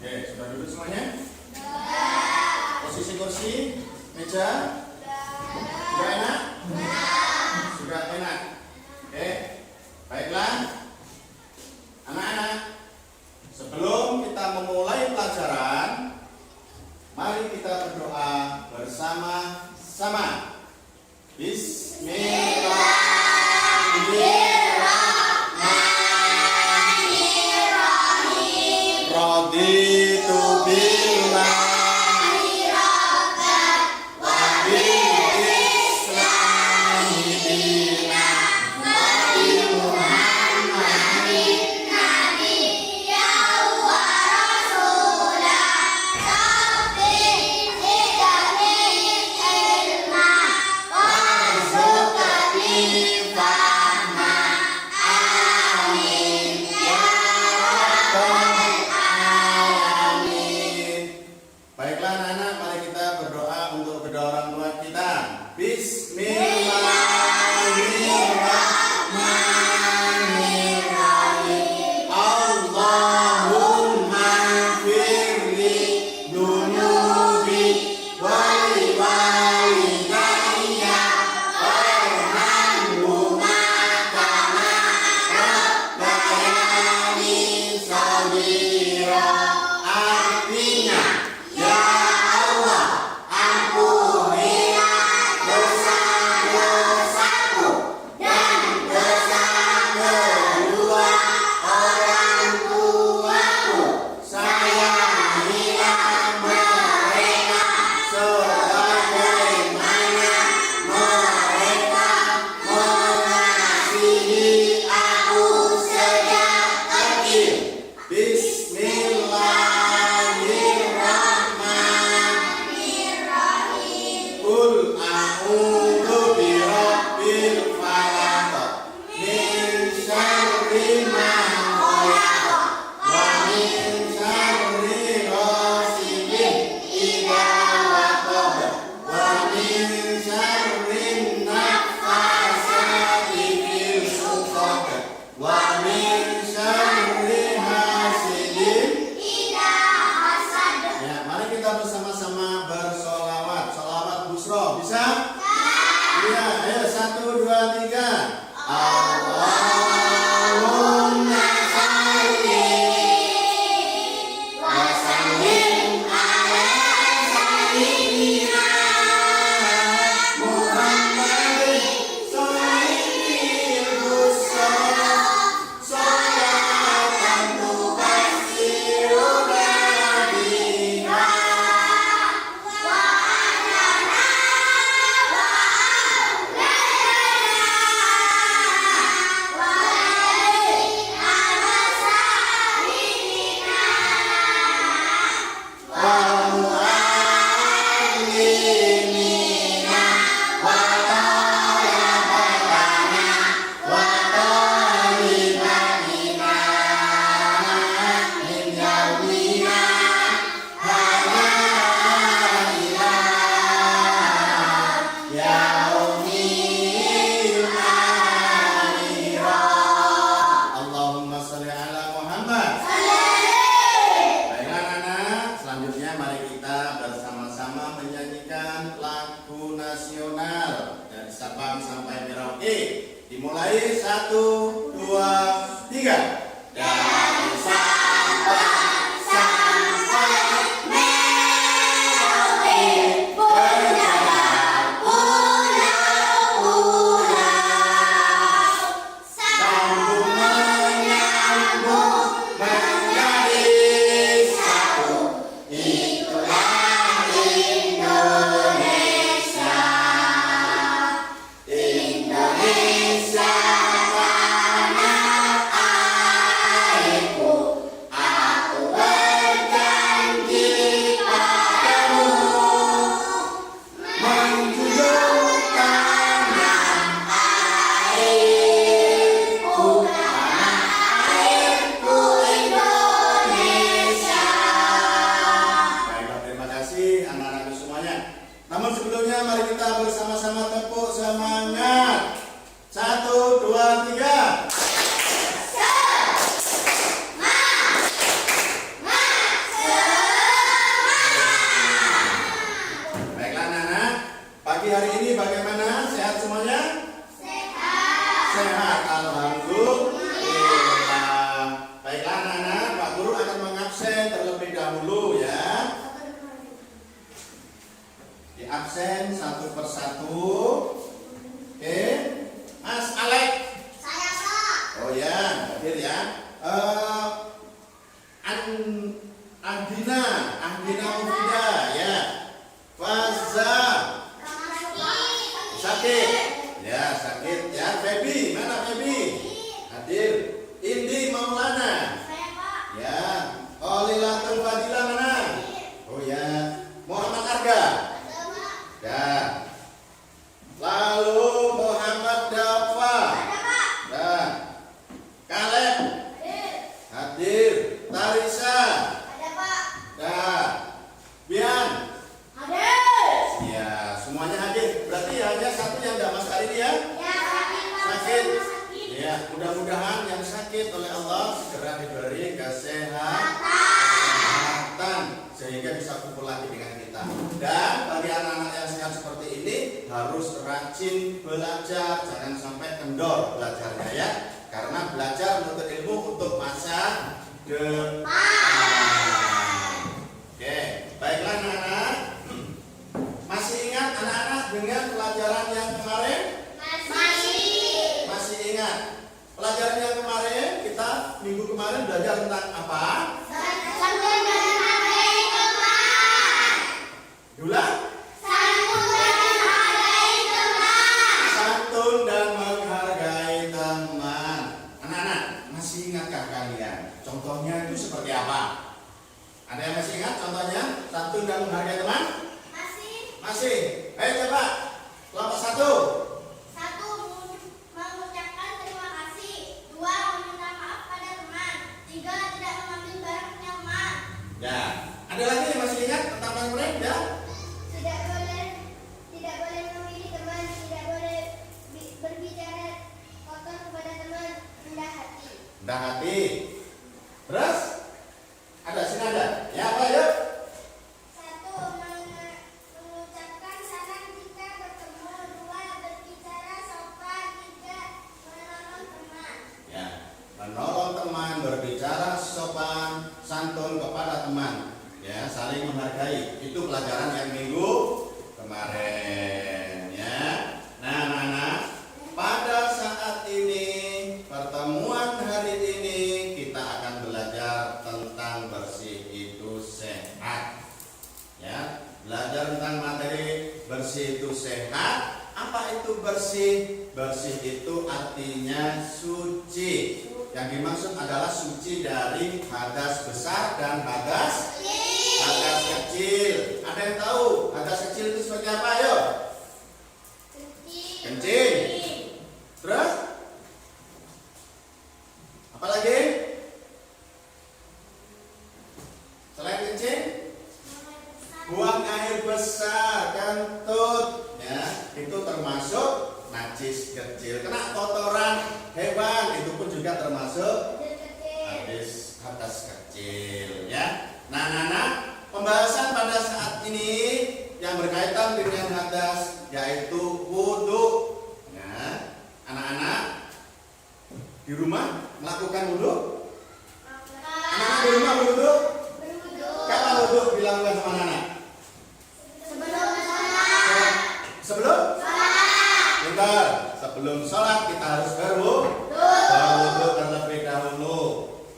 Oke, sudah duduk semuanya? Posisi kursi, meja? Sudah enak? Sudah enak. Oke, baiklah. Anak-anak, sebelum kita memulai pelajaran, mari kita berdoa bersama-sama. Bismillahirrahmanirrahim. Raditu billahi rabban wa bil islami dinan wa bi Muhammadin nabiyyan wa rasulan sabbihi jami'il ilma warzuqni fahma. Amin ya rabbal alamin. Baiklah anak-anak, mari kita berdoa untuk kedua orang tua kita. Bismillahirrahmanirrahim. Allahumma firli dunubi wali walidayya warhamhuma kama rabbayani shaghira. Artinya, ya Allah, ampunilah dosa-dosaku dan dosa kedua orang tuaku. Sayangilah mereka sebagaimana mereka mengasihi aku sejak kecil. Bismillahirrahmanirrahim. Qul a'udzu birabbil falaq min syarri ma khalaq wa min syarri ghasidin idza waqab wa min syarri naffasati fil 'uqad wa min syarri hasidin idza hasad. Ya, mari kita bersama-sama bersolawat. Solawat busro, bisa? Iya, ayo 1, 2, 3. Allahumma shalli wa sallim ala sayyidina Muhammadin sayyidil busara sholatan tubassiruna biha wa adana wa aulana Allahumma sholli ala Muhammad. Baiklah anak-anak, selanjutnya mari kita bersama-sama menyanyikan lagu nasional dari Sabang sampai Merauke. Dimulai 1, 2, 3. Dari Sabang sampai Merauke, berjalan pulau-pulau, sambung menyambung menjadi satu. Itulah Indonesia. Indonesia tanah airku. Aku berjanji padamu menjunjung tanah airku. Tanah airku Indonesia. Baiklah, terima kasih anak-anakku semuanya. Namun sebelumnya mari kita bersama-sama tepuk semangat. 1, 2, 3. Baiklah anak-anak, pagi hari ini bagaimana? Sehat semuanya? Sehat, alhamdulillah. Baiklah anak-anak, Pak Guru akan mengabsen terlebih dahulu ya. Di absen satu persatu. Oke, Mas Alek. Saya Pak. Oh ya, hadir ya. Andina Mufida ya. Faza sakit. Ya, sakit ya. Febi, mana Febi? Hadir. Indi Maulana. Saya Pak. Ya. Olilatul Fadila mana? Oh ya. Muhammad Arga. Ada Pak. Ya. Lalu Muhammad Dafa. Ada Pak. Dan Kaleb hadir. Tarisa. Ada Pak. Dan Bian. Ada. Ya, semuanya hadir. Berarti hanya satu yang tidak masuk hari ini ya. Ya, sakit Pak. Sakit. Sakit. Ya, mudah-mudahan yang sakit oleh Allah segera diberi kesehatan sehingga bisa kumpul lagi dengan kita. Dan bagi anak-anak yang sehat seperti ini harus rajin belajar, jangan sampai kendor belajarnya ya. Karena belajar menuntut ilmu untuk masa depan. Oke, baiklah anak-anak. Masih ingat anak-anak dengan pelajaran yang kemarin? Masih ingat? Pelajaran yang kemarin kita minggu kemarin belajar tentang apa? Dulang? Santun dan menghargai teman. Anak-anak, masih ingatkah kalian? Contohnya itu seperti apa? Ada yang masih ingat contohnya? Santun dan menghargai teman? Masih? Ayo coba. Kelompok 1. Mengucapkan terima kasih. 2. Meminta maaf pada teman. 3. Tidak mengambil barang punya teman. Ya. Ada lagi yang masih ingat tentang kemarin? Ya? Tidak boleh memilih teman. Tidak boleh berbicara kotor kepada teman. Rendah hati. Rendah hati. Terus? Ada sini ada. Ya apa yuk? 1. Mengucapkan salam jika bertemu. 2. Berbicara sopan. 3. Menolong teman. Ya. Menolong teman, berbicara sopan, santun kepada teman. Ya, saling menghargai. Itu pelajaran yang minggu kemarin ya. Nah, anak-anak, pada saat ini pertemuan hari ini kita akan belajar tentang bersih itu sehat. Ya, belajar tentang materi bersih itu sehat. Apa itu bersih? Bersih itu artinya suci. Yang dimaksud adalah suci dari hadas besar dan hadas kecil. Ada yang tahu hadas kecil itu najis kecil, kena kotoran hewan, itu pun juga termasuk hadis hadas kecil ya. Nah, pembahasan pada saat ini yang berkaitan dengan hadas yaitu wudhu. Ya, anak-anak di rumah melakukan wudhu? Anak-anak di rumah wudhu? Kapan wudhu dilakukan sama anak? Sebelum? Bentar, sebelum sholat kita harus berwudhu terlebih dahulu.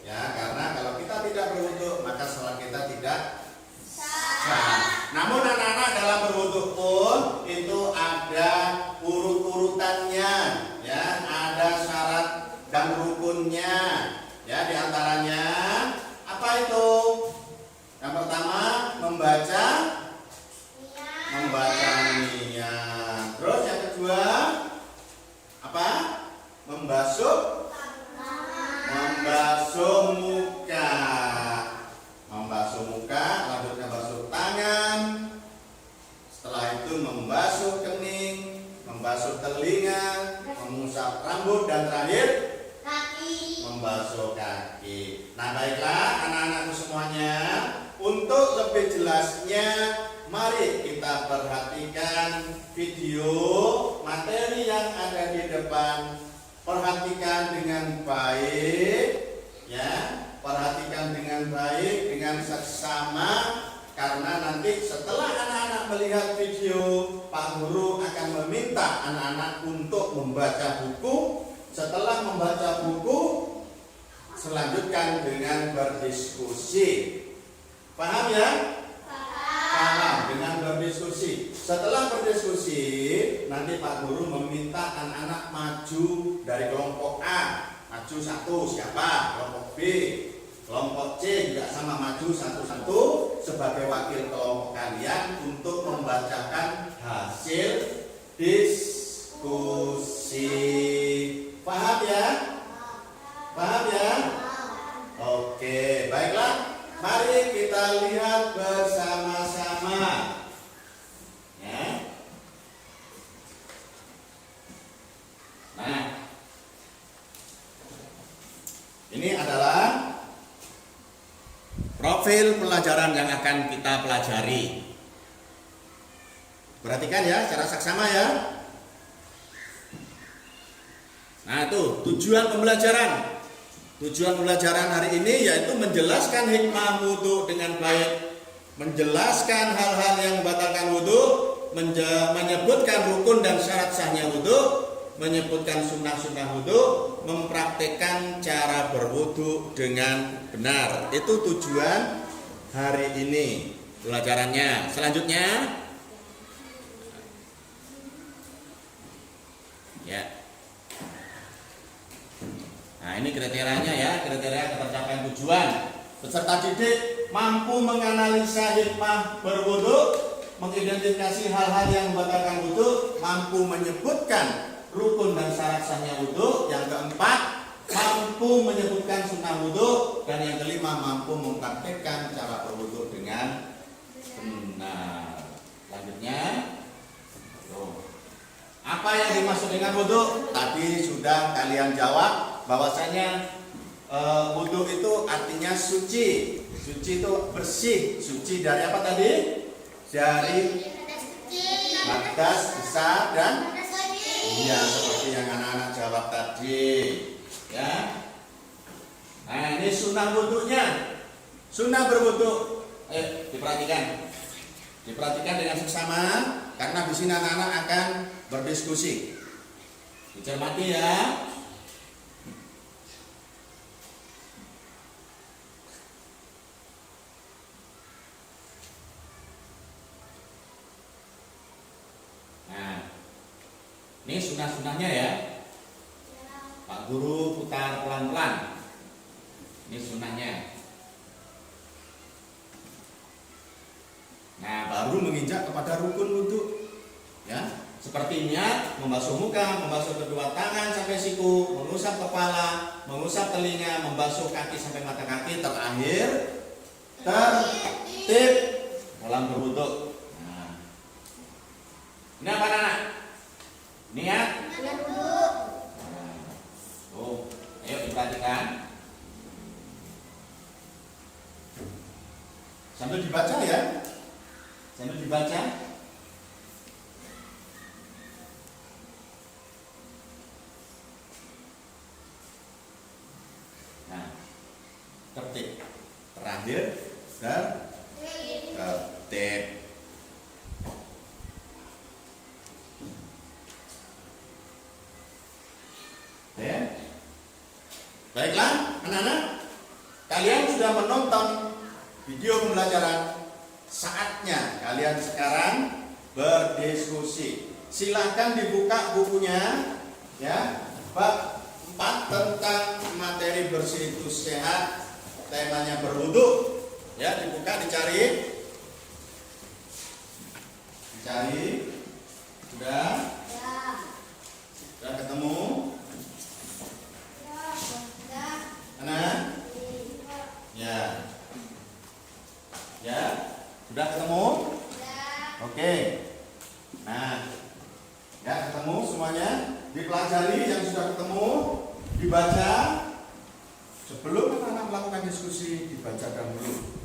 Ya, karena kalau kita tidak berwudhu maka sholat kita tidak sah. Namun anak-anak dalam berwudhu pun itu ada urut-urutannya, ya, ada syarat dan rukunnya. Ya, diantaranya apa itu? Yang pertama membaca niat. Terus yang kedua apa? Membasuh muka. Membasuh muka, lanjutnya basuh tangan. Setelah itu membasuh kening, membasuh telinga, mengusap rambut dan terakhir membasuh kaki. Nah, baiklah anak-anakku semuanya, untuk lebih jelasnya mari kita perhatikan video materi yang ada di depan. Perhatikan dengan baik, ya. Perhatikan dengan baik, dengan seksama, karena nanti setelah anak-anak melihat video, Pak Guru akan meminta anak-anak untuk membaca buku. Setelah membaca buku, selanjutkan dengan berdiskusi. Paham ya? Paham, dengan berdiskusi. Setelah berdiskusi, nanti Pak Guru meminta anak-anak maju dari kelompok A. Maju satu siapa? Kelompok B. Kelompok C juga sama, maju satu-satu sebagai wakil kelompok kalian untuk membacakan hasil diskusi. Paham ya? Paham ya? Oke, baiklah. Mari kita lihat bersama-sama. Ya. Nah, ini adalah profil pelajaran yang akan kita pelajari. Perhatikan ya, secara saksama ya. Nah, itu tujuan pembelajaran. Tujuan pembelajaran hari ini yaitu menjelaskan hikmah wudhu dengan baik, menjelaskan hal-hal yang membatalkan wudhu, menyebutkan rukun dan syarat sahnya wudhu, menyebutkan sunnah-sunnah wudhu, mempraktekkan cara berwudhu dengan benar. Itu tujuan hari ini pelajarannya. Selanjutnya, ya. Nah, ini kriterianya ya, kriteria ketercapaian tujuan. Peserta didik mampu menganalisa hikmah berwudhu, mengidentifikasi hal-hal yang membatalkan wudhu, mampu menyebutkan rukun dan syarat sahnya wudhu. Yang keempat, mampu menyebutkan sunnah wudhu. Dan yang kelima, mampu mempraktekkan cara berwudhu dengan benar. Selanjutnya, apa yang dimaksud dengan wudhu? Tadi sudah kalian jawab bahwasanya wudhu itu artinya suci. Suci itu bersih. Suci dari apa tadi? Dari hadas besar dan iya, seperti yang anak-anak jawab tadi. Ya. Nah, ini sunnah wudhunya. Sunnah berwudhu. Diperhatikan. Diperhatikan dengan seksama karena di sini anak-anak akan berdiskusi. Dicermati ya. Ini sunnah-sunnahnya ya. Pak Guru putar pelan-pelan. Ini sunnahnya. Nah, baru menginjak kepada rukun wudhu. Ya, seperti niat, membasuh muka, membasuh kedua tangan sampai siku, mengusap kepala, mengusap telinga, membasuh kaki sampai mata kaki, terakhir tertib dalam berwudhu. Nah, ini apa anak? Niat, tertib. Ya. Baiklah, anak-anak, kalian sudah menonton video pembelajaran. Saatnya kalian sekarang berdiskusi. Silahkan dibuka bukunya, ya, bab 4 tentang materi bersih itu sehat, temanya berwudu. Ya, dibuka, dicari, sudah ketemu, anak, ya, sudah ketemu, oke. Nah, ya, ketemu semuanya, dipelajari yang sudah ketemu, dibaca. Sebelum anak-anak melakukan diskusi, dibaca dahulu,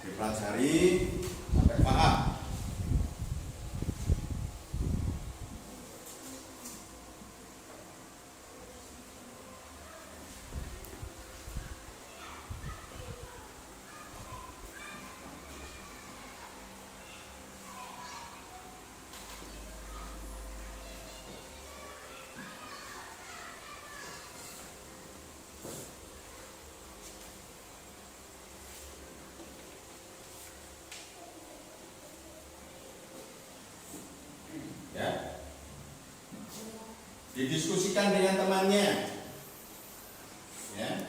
dipelajari sampai paham. Ya, didiskusikan dengan temannya. Ya,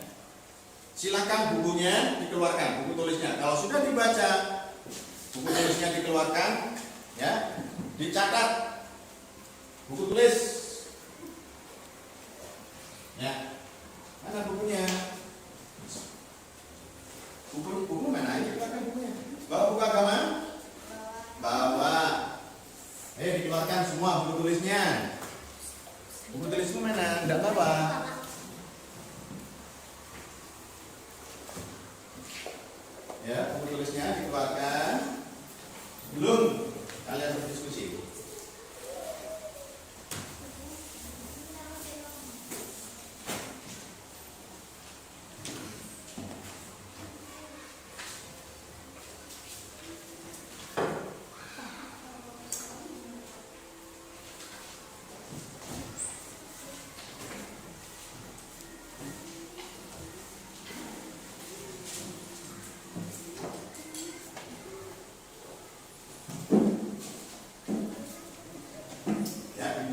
silakan bukunya dikeluarkan, buku tulisnya. Kalau sudah dibaca, buku tulisnya dikeluarkan, ya, dicatat buku tulis. Ya, mana bukunya? Buku mana? Ayo keluarkan bukunya. Bawa buku agama? Bawa. Ayo dikeluarkan semua buku tulisnya. Buku tulismu mana? Tidak bawa. Ya, buku tulisnya dikeluarkan. Belum kalian berdiskusi.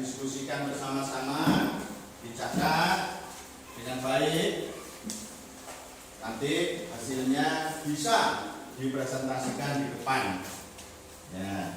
Diskusikan bersama-sama, dicatat dengan baik. Nanti hasilnya bisa dipresentasikan di depan. Ya.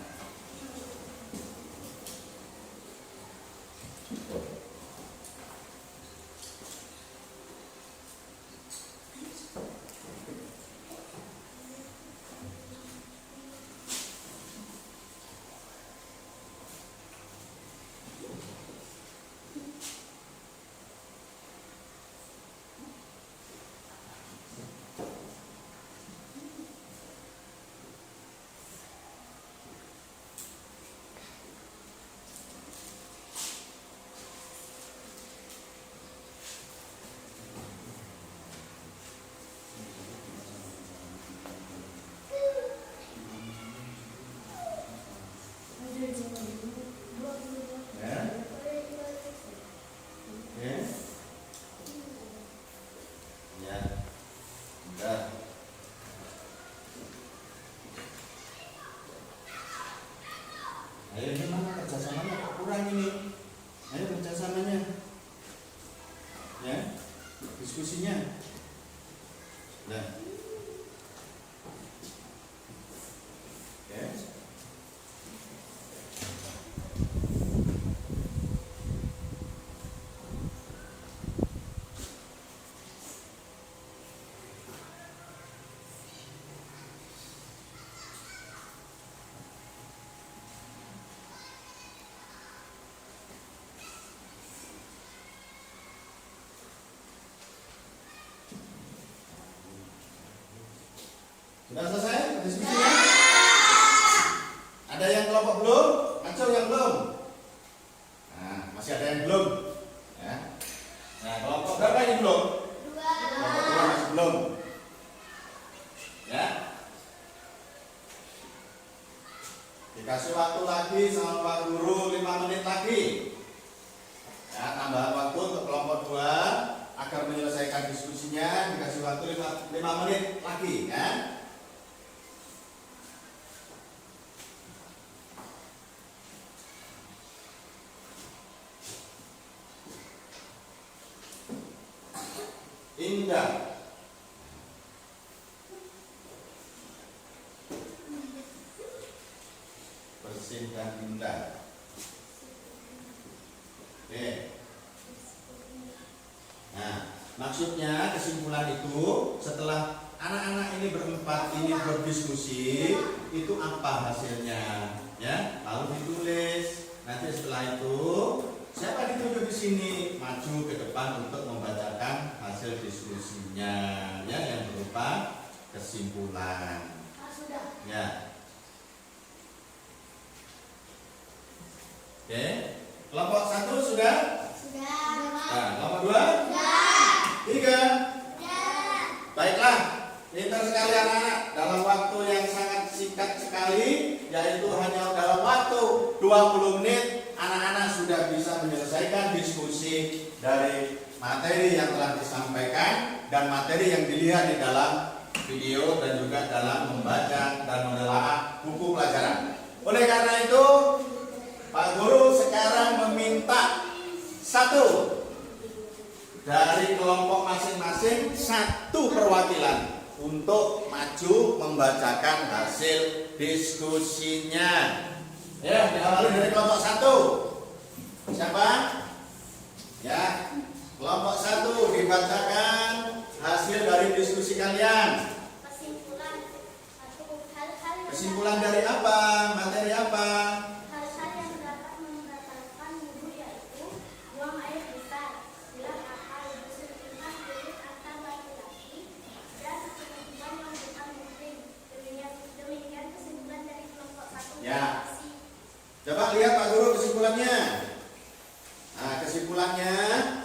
Ayo gimana kerjasamanya kok kurang ini? Ayo kerjasamanya, ya, diskusinya. Nah, oke. Sudah selesai diskusinya? Ada yang kelompok belum? Acau yang belum? Nah, masih ada yang belum? Ya. Nah, kelompok berapa ini belum? Kelompok 2 masih belum. Ya. 5 menit lagi ya. Indah. Bersih dan indah. Oke. Nah, maksudnya kesimpulan itu setelah anak-anak ini berempat ini berdiskusi, itu apa hasilnya? Ya, lalu ditulis. Nanti setelah itu siapa ditunjuk di sini maju ke depan untuk membacakan hasil diskusinya, ya, yang berupa kesimpulan. Sudah. Ya. Oke. Kelompok 1 sudah? Sudah. Nah, kelompok 2? Sudah. 3? Sudah. Baiklah, pintar sekali anak-anak. Dalam waktu yang sangat singkat sekali, yaitu hanya dalam waktu 20 menit, anak-anak sudah bisa menyelesaikan diskusi dari materi yang telah disampaikan dan materi yang dilihat di dalam video dan juga dalam membaca dan menelaah buku pelajaran. Oleh karena itu, Pak Guru sekarang meminta satu dari kelompok masing-masing satu perwakilan untuk maju membacakan hasil diskusinya. Ya, diawali dari kelompok 1. Siapa? Ya, kelompok 1 dibacakan hasil dari diskusi kalian. Kesimpulan. Hal-hal Kesimpulan dari apa? Materi apa? hal-hal yang dapat membatalkan wudhu yaitu buang air besar, bilang akal, bersentuhan kulit antar laki-laki, dan kesimpulan yang bukan mungkin. Demikian kesimpulan dari kelompok 1. Ya. Coba lihat Pak Guru kesimpulannya. Nah, kesimpulannya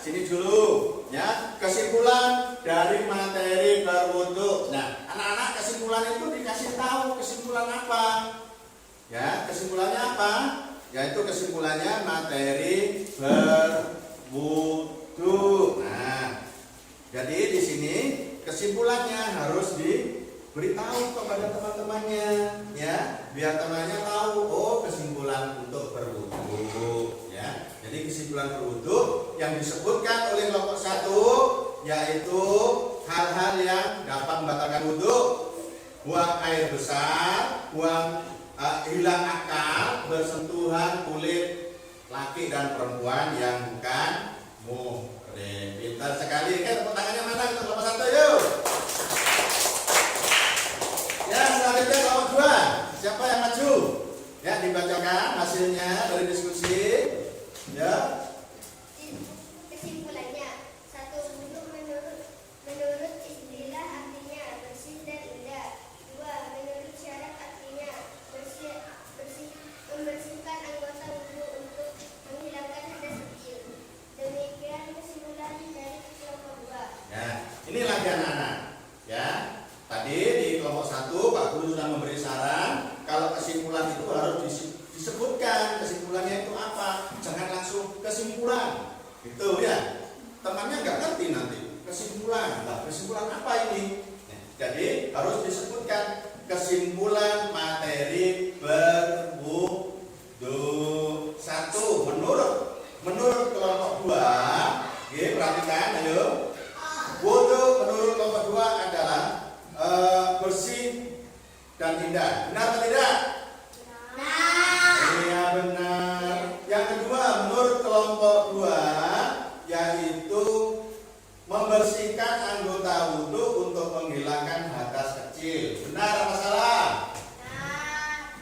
sini dulu, ya. Kesimpulan dari materi berwudu. Nah, anak-anak kesimpulan itu dikasih tahu kesimpulan apa? Ya, kesimpulannya apa? Yaitu kesimpulannya materi berwudu. Nah, jadi di sini kesimpulannya harus diberitahu kepada teman-temannya, ya, biar temannya tahu, oh, kesimpulan untuk berwudu, ya. Jadi kesimpulan berwudu yang disebutkan oleh kelompok 1 yaitu hal-hal yang dapat membatalkan wudu: buang air besar, hilang akal, bersentuhan kulit laki dan perempuan yang bukan muhrim. Pintar sekali. Tepuk tangannya mana untuk kelompok 1, yuk. Ya, selanjutnya kelompok 2. Siapa yang maju? Ya, dibacakan hasilnya dari diskusi. Ya. Kesimpulannya, 1. Wudhu menurut istilah artinya bersih dan indah. 2. Menurut syarat artinya membersihkan anggota wudhu untuk menghilangkan hadas kecil. Demikian kesimpulan dari kelompok 2. Ya, ini lagi anak-anak. Ya. Tadi di kelompok 1 Pak Guru sudah memberi saran kalau kesimpulan itu harus disebutkan kesimpulannya itu apa. Jangan langsung kesimpulan. Itu ya. Temannya nggak ngerti nanti. Kesimpulan. Nah, kesimpulan apa ini? Jadi harus disebutkan kesimpulan materi berwudu. 1. Menurut kelompok 2, perhatikan ayo. Wudu menurut kelompok 2 adalah bersih dan indah. Benar atau tidak? Iya, benar. Yang kedua, menurut kelompok 2 yaitu membersihkan anggota wudhu untuk menghilangkan hadas kecil. Benar apa salah?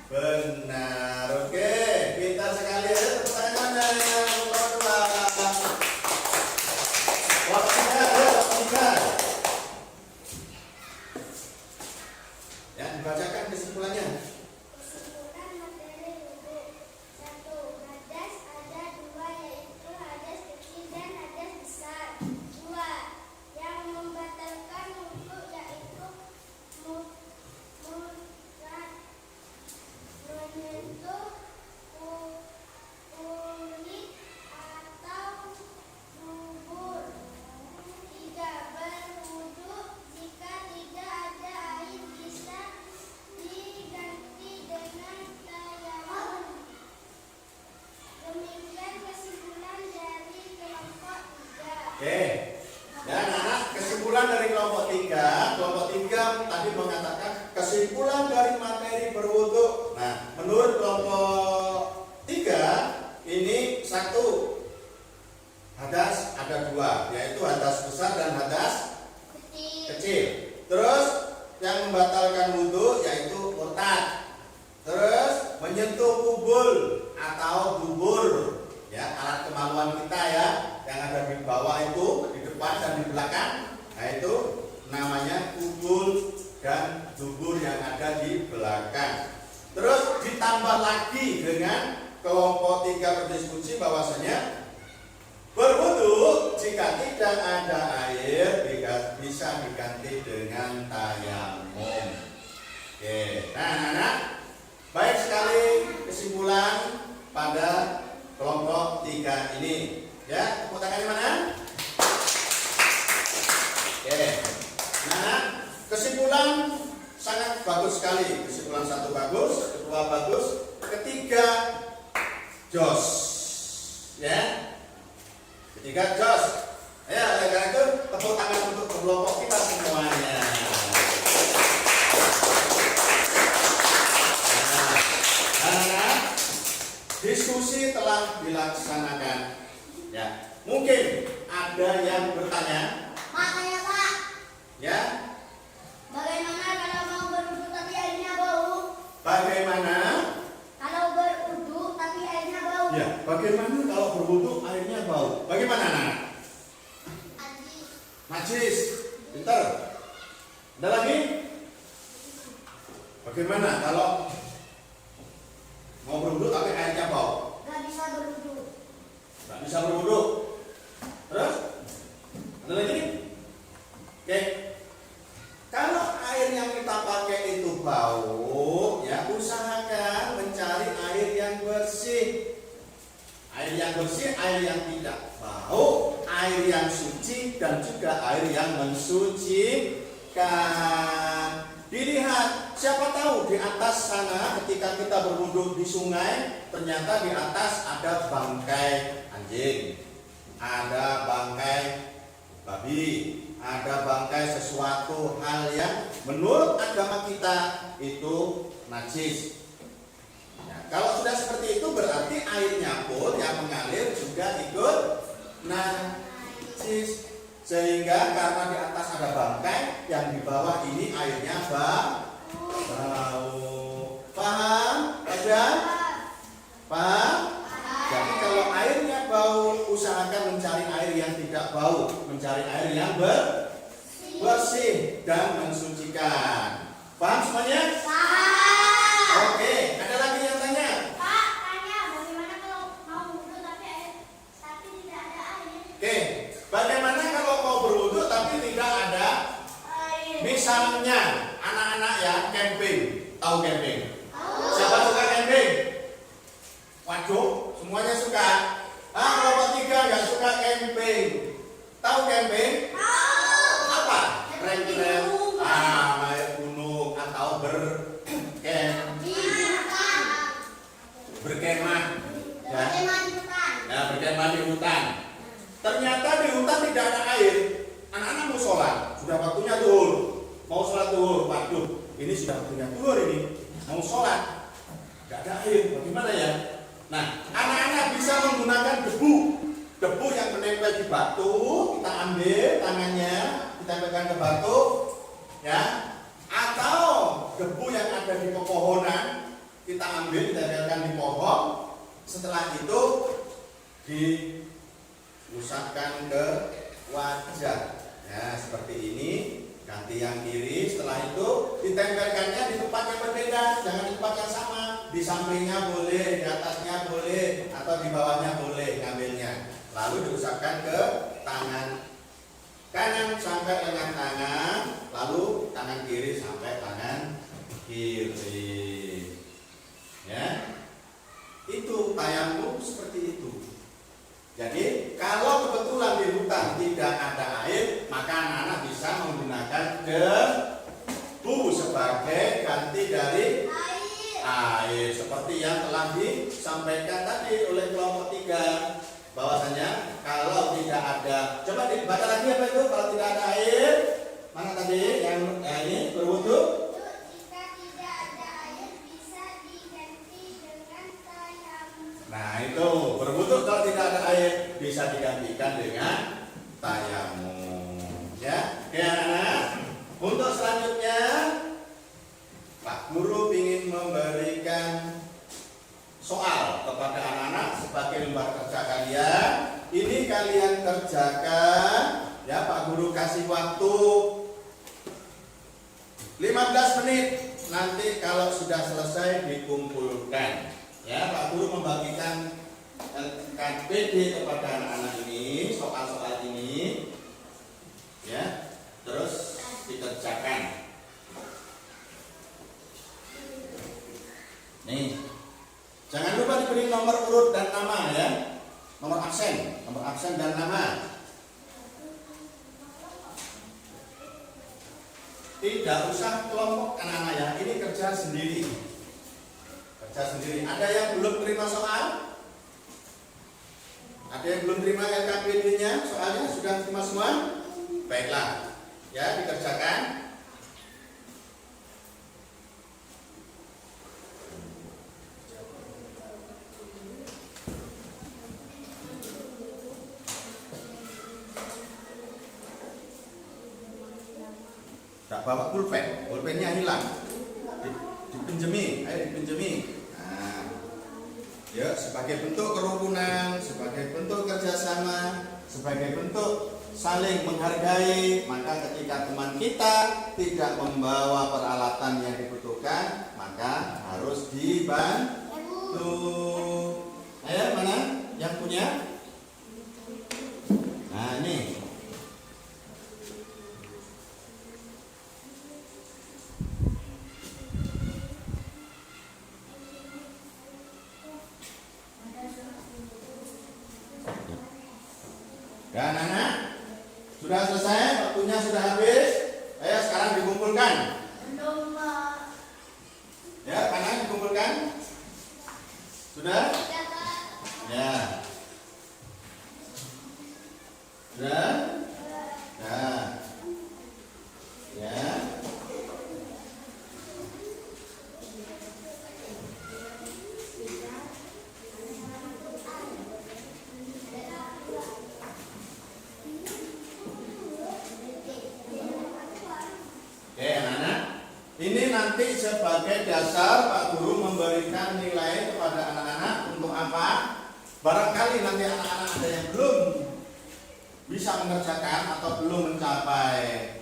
Benar. Oke, pintar sekali. Tepuk tangan mana yang kelompok 2? Waktunya ada, waktunya. Ya, dibacakan kesimpulannya. Oke. Ya, anak-anak, kesimpulan dari kelompok 3 tadi mengatakan kesimpulan dari materi berwudu. Nah, menurut kelompok 3 ini satu hadas ada dua, yaitu hadas besar dan hadas kecil. Terus yang membatalkan wudu yaitu murtad. Terus menyentuh kubul atau dubur, ya, alat kemaluan kita ya, yang ada di bawah itu, di depan dan di belakang. Nah, itu namanya kubul dan dubur yang ada di belakang. Terus ditambah lagi dengan kelompok 3 berdiskusi bahwasanya berwudu jika tidak ada air bisa diganti dengan tayamum. Oke, nah anak-anak, baik sekali kesimpulan pada kelompok 3 ini. Ya, tepuk tangannya mana? Oke, nah kesimpulan sangat bagus sekali. Kesimpulan 1 bagus, kedua bagus, ketiga jos. Ya. Ketiga jos. Ya, oleh karena itu tepuk tangan untuk kelompok kita semuanya. Nah, diskusi telah dilaksanakan. Ya, mungkin ada yang bertanya. Makanya Pak, Ya, bagaimana kalau mau berwudu tapi airnya bau? bagaimana? Kalau berwudu tapi airnya bau? Ya, bagaimana kalau berwudu airnya bau? Bagaimana, anak? Najis. Pintar. Ada lagi? Bagaimana kalau mau berwudu tapi airnya bau? Gak bisa berwudu. Nggak bisa berwudu. Terus? Ada lagi? Oke. Kalau air yang kita pakai itu bau, ya usahakan mencari air yang bersih. Air yang bersih, air yang tidak bau, air yang suci, dan juga air yang mensucikan. Dilihat, siapa tahu di atas sana ketika kita berwudu di sungai, ternyata di atas ada bangkai anjing, ada bangkai babi, ada bangkai sesuatu hal yang menurut agama kita itu najis. Kalau sudah seperti itu berarti airnya pun yang mengalir juga ikut najis. Sehingga karena di atas ada bangkai, yang di bawah ini airnya bau. Paham? Ada? Paham? Jadi kalau airnya bau, usahakan mencari air yang tidak bau, mencari air yang bersih dan mensucikan. Paham semuanya? Pak. Oke, ada lagi yang tanya? Pak, tanya bagaimana kalau mau wudu tapi tidak ada air? Oke, bagaimana kalau mau berwudu tapi tidak ada? Misalnya anak-anak ya camping, tahu camping? Siapa suka camping? Waduh, semuanya suka. Kelompok 3 nggak suka camping. Tahu camping? Apa? Keren-keren. Naik gunung atau berkemah. Ya. Ya, berkemah di hutan. Ternyata di hutan tidak ada air. Anak-anak mau sholat, sudah waktunya zuhur. Mau sholat zuhur, waduh, ini sudah waktunya zuhur ini. Mau sholat, nggak ada air. Bagaimana ya? Nah, anak-anak bisa menggunakan debu yang menempel di batu. Kita ambil tangannya, kita tempelkan ke batu, ya. Atau debu yang ada di pepohonan, kita ambil, kita tempelkan di pohon. Setelah itu diusapkan ke wajah, ya seperti ini. Ganti yang kiri. Setelah itu ditempelkannya di tempat yang berbeda, jangan di tempat yang sama. Di sampingnya boleh, di atasnya boleh, atau di bawahnya boleh ngambilnya. Lalu diusapkan ke tangan kanan sampai lengan tangan, lalu tangan kiri sampai tangan kiri. Ya, itu tayamum seperti itu. Jadi kalau kebetulan di hutan tidak ada air, maka anak-anak bisa menggunakan debu sebagai ganti dari air. Seperti yang telah disampaikan tadi oleh kelompok 3, bahwasanya kalau tidak ada. Coba dibaca lagi apa itu? Kalau tidak ada air, mana tadi yang ini berwudu? Jika tidak ada air bisa diganti dengan tayamum. Nah itu berwudu kalau tidak ada air bisa digantikan dengan tayamum. Ya, oke anak-anak. Untuk selanjutnya Pak Guru ingin memberikan soal kepada anak-anak sebagai lembar kerja kalian. Ini kalian kerjakan ya, Pak Guru kasih waktu 15 menit. Nanti kalau sudah selesai dikumpulkan. Ya, Pak Guru membagikan KPD kepada anak-anak ini, soal-soal ini. Ya, terus dikerjakan. Nih. Jangan lupa diberi nomor urut dan nama ya. Nomor absen dan nama. Tidak usah kelompok anak-anak ya. Ini kerja sendiri. Kerja sendiri. Ada yang belum terima soal? Ada yang belum terima LKPD-nya? Soalnya sudah terima semua? Baiklah. Ya, dikerjakan. Tak bawa pulpen, pulpennya hilang. Dipinjemi, ayo dipinjemi. Nah, ya sebagai bentuk kerukunan, sebagai bentuk kerjasama, sebagai bentuk saling menghargai, maka ketika teman kita tidak membawa peralatan yang dibutuhkan, maka harus dibantu. Ayo mana yang punya? Nah ini. Dan anak sudah selesai, waktunya sudah habis. Ayo sekarang dikumpulkan. Belum, Pak. Ya, kanan dikumpulkan. Sudah? Tidak, Pak. Ya. Sudah? Ya. Ya. Oke anak-anak, ini nanti sebagai dasar Pak Guru memberikan nilai kepada anak-anak untuk apa? Barangkali nanti anak-anak ada yang belum bisa mengerjakan atau belum mencapai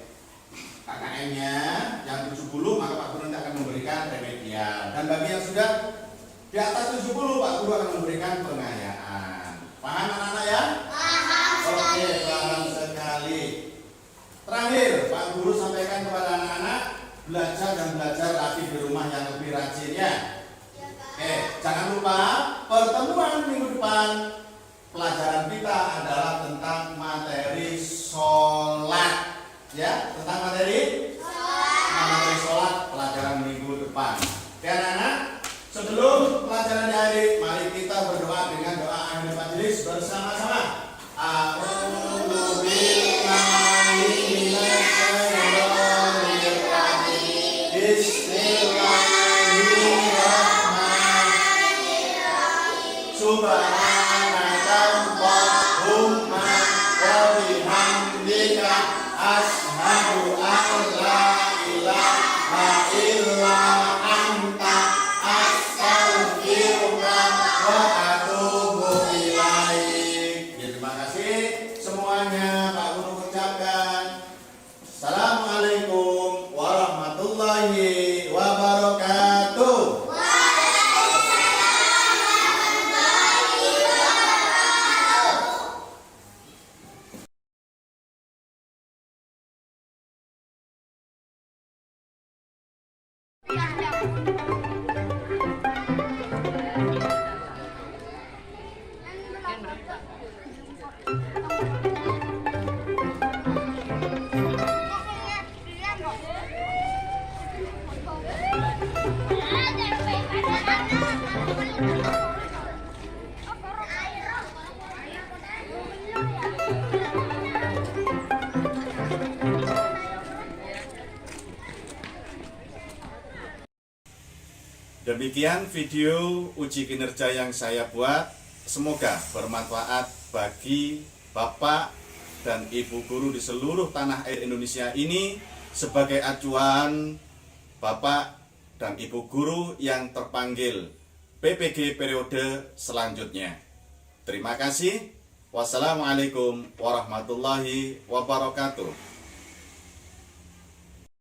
KKM-nya yang 70, maka Pak Guru nanti akan memberikan remedial. Dan bagi yang sudah di atas 70, Pak Guru akan memberikan pengayaan. Paham anak-anak ya? Paham Oke, sekali. paham sekali. Terakhir, Pak Guru sampaikan kepada anak-anak belajar dan belajar lagi di rumah yang lebih rajin ya. Oke, jangan lupa pertemuan minggu depan pelajaran kita adalah tentang materi sholat ya, tentang materi sholat pelajaran minggu depan. Oke anak-anak, sebelum pelajaran diakhiri, mari kita berdoa dengan doa akhir majelis bersama-sama. A'udzu billahi minasyaitonir rajim. Bismillahirrahmanirrahim. Subhanaka Allahumma wa bihamdika asyhadu an la ilaha illa anta astaghfiruka wa atubu ilaik. Ya, terima kasih semuanya. Pak Guru ucapkan Assalamualaikum warahmatullahi wabarakatuh. Ayo. Demikian video uji kinerja yang saya buat. Semoga bermanfaat bagi Bapak dan Ibu guru di seluruh tanah air Indonesia ini sebagai acuan Bapak dan Ibu guru yang terpanggil PPG periode selanjutnya. Terima kasih. Wassalamualaikum warahmatullahi wabarakatuh.